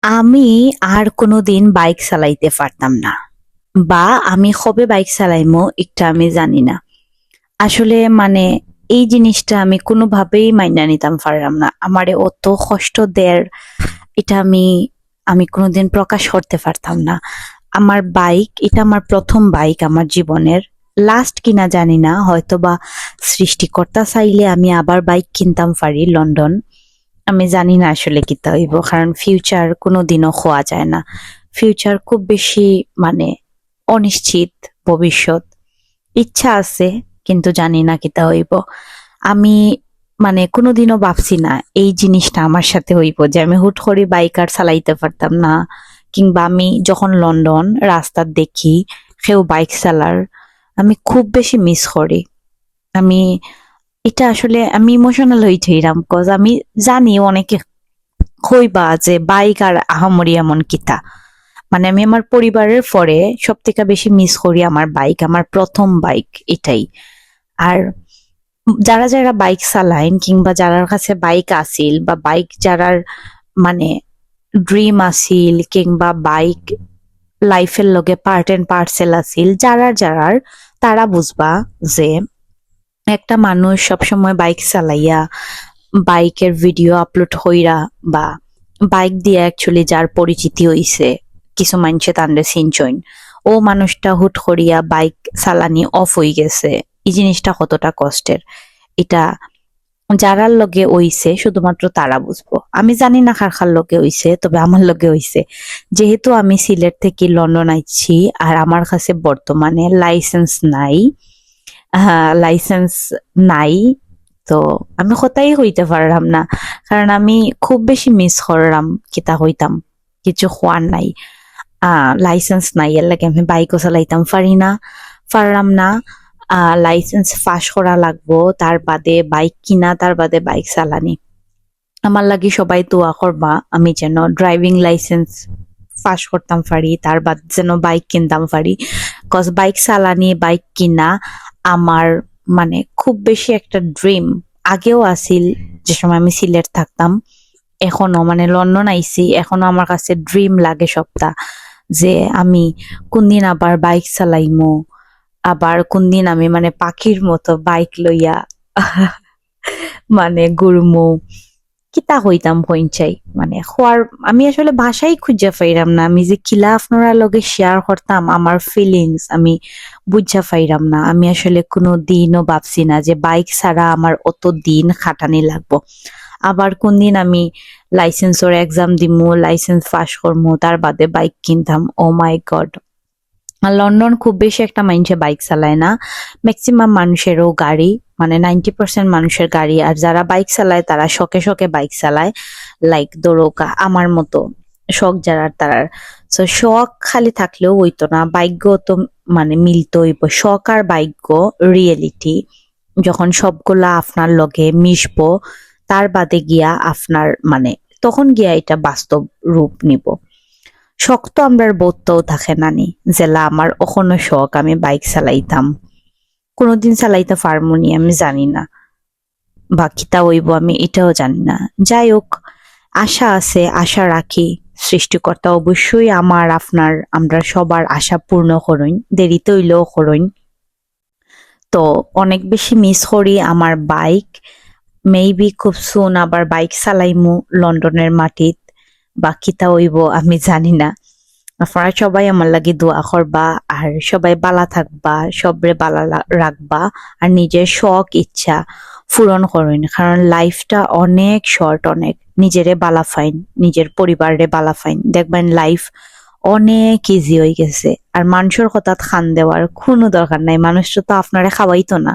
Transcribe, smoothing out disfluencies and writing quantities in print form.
আমি আর কোনোদিন বাইক চালাইতে পারতাম না, বা আমি কবে বাইক চালাইমো এটা আমি জানি না। আসলে এই জিনিসটা আমি কোনোভাবেই মাইনা নিতাম পারলাম না। আমারে অত কষ্ট দেয় এটা আমি কোনোদিন প্রকাশ করতে পারতাম না। আমার বাইক এটা আমার প্রথম বাইক আমার জীবনের। লাস্ট কিনা জানি না, হয়তোবা সৃষ্টিকর্তা চাইলে আমি আবার বাইক কিনতাম পারি লন্ডন। আমি জানি না আসলে কিতা হইব, কারণ ফিউচার কোনোদিনও খোয়া যায় না। ফিউচার খুব বেশি মানে অনিশ্চিত। ভবিষ্যৎ ইচ্ছা আছে, কিন্তু জানি না কিতা হইব। আমি কোনোদিনও ভাবছি না এই জিনিসটা আমার সাথে হইব যে আমি হুট করে বাইক আর চালাইতে পারতাম না, কিংবা আমি যখন লন্ডন রাস্তা দেখি কেউ বাইক চালার, আমি খুব বেশি মিস করি। আমি এটা আসলে আমি ইমোশনাল হয়ে যাইরাম, কজ আমি জানি অনেকে কইবা যে বাইক আর আহামরি এমন কিতা। আমি আমার পরিবারের পরে সব থেকে বেশি মিস করি আমার বাইক, আমার প্রথম বাইক এটাই। আর যারা যারা বাইক চালাইন, কিংবা যারার কাছে বাইক আসিল, বা বাইক যারার মানে ড্রিম আসিল, কিংবা বাইক লাইফের লগে পার্ট এন্ড পার্সেল আসিল, যারার যারার তারা বুঝবা যে একটা মানুষ সবসময় বাইক চালাইয়া বাইকের ভিডিও আপলোড হইরা, বা বাইক দিয়ে অ্যাকচুয়ালি যার পরিচিতি হইছে, কিছু মানুষে তান্ডে চিনচইন, ও মানুষটা হুট করিয়া বাইক চালানি অফ হয়ে গেছে। এই জিনিসটা কতটা কষ্টের, এটা যারার লগে হইছে শুধুমাত্র তারা বুঝবো। আমি জানি না কার কার লগে হইছে, তবে আমার লগে হইছে। যেহেতু আমি সিলেট থেকে লন্ডন আইছি, আর আমার কাছে বর্তমানে লাইসেন্স নাই, হ্যাঁ লাইসেন্স নাই, তো আমি কোথায় হইতে পারলাম না। কারণ আমি খুব বেশি মিস করলাম কিতা হইতাম, কিছু হওয়ার নাই। লাইসেন্স নাই, এর লাগে আমি বাইকও চালাইতাম পারলাম না। লাইসেন্স ফাঁস করা লাগবো, তার বাদে বাইক কিনা, তার বাদে বাইক চালানি। আমার লাগি সবাই দোয়া করবা আমি যেন ড্রাইভিং লাইসেন্স ফাঁস করতাম পারি, তার বাদ যেন বাইক কিনতাম পারি। কজ বাইক চালানি, বাইক কিনা আমার খুব বেশি একটা ড্রিম। আগেও আসিল, যে সময় আমি সিলেট থাকতাম, এখনো লন্ডন আইছি, এখনো আমার কাছে ড্রিম লাগে সবটা, যে আমি কোনদিন আবার বাইক চালাইমু, আবার কোনদিন আমি পাখির মতো বাইক লইয়া ঘুরমু, কিতা হইতাম হইনচাই হওয়ার। আমি আসলে ভাষাই খুঁজে পাইরাম না, আমি যে কিলা আপনারা লগে শেয়ার করতাম আমার ফিলিংস, আমি বুঝা পাইরাম না। আমি আসলে কোনো দিনও ভাবছি না যে বাইক ছাড়া আমার অত দিন খাটানি লাগবো। আবার কোন দিন আমি লাইসেন্সের এক্সাম দিমু, লাইসেন্স পাস করমু, তার বাদে বাইক কিনতাম। ও মাই গড। আর লন্ডন খুব বেশি একটা মানুষে বাইক চালায় না, ম্যাক্সিমাম মানুষেরও গাড়ি, 90% মানুষের গাড়ি। আর যারা বাইক চালায় তারা শখে শখে বাইক চালায়, লাইক দোরকা আমার মতো শখ যারা তারার। তো শখ খালি থাকলেও হইতো না, ভাগ্য তো মিলতো হইব। শখ আর ভাগ্য রিয়েলিটি যখন সবগুলা আপনার লগে মিশবো, তার বাদে গিয়া আপনার তখন গিয়া এটা বাস্তব রূপ নিব। শখ তো আমরা বোধটাও থাকে নানি, জেলা আমার ওখানে শখ আমি বাইক চালাইতাম, কোনোদিন চালাইতে পারমুনি আমি জানি না, বা কিতা হইব আমি এটাও জানি না। যাই হোক, আশা আছে, আশা রাখি সৃষ্টিকর্তা অবশ্যই আমার আপনার আমরা সবার আশা পূর্ণ করুন, দেরিতে হইলেও করুন। তো অনেক বেশি মিস করি আমার বাইক। মেবি খুব সুন আবার বাইক চালাইমু লন্ডনের মাটিত, বা কিতা হইব আমি জানি না। আপনারা সবাই আমার লাগি দোয়া করবা, আর সবাই বালা থাকবা, সবরে বালা রাখবা, আর নিজের শখ ইচ্ছা পূরণ করুন। কারণ লাইফটা অনেক শর্ট, অনেক নিজেরে বালা ফাইন, নিজের পরিবারে বালা ফাইন, দেখবেন লাইফ অনেক ইজি হয়ে গেছে। আর মানুষের কথা খান দেওয়ার কোনো দরকার নাই, মানুষ তো আপনারা খাওয়াইতো না।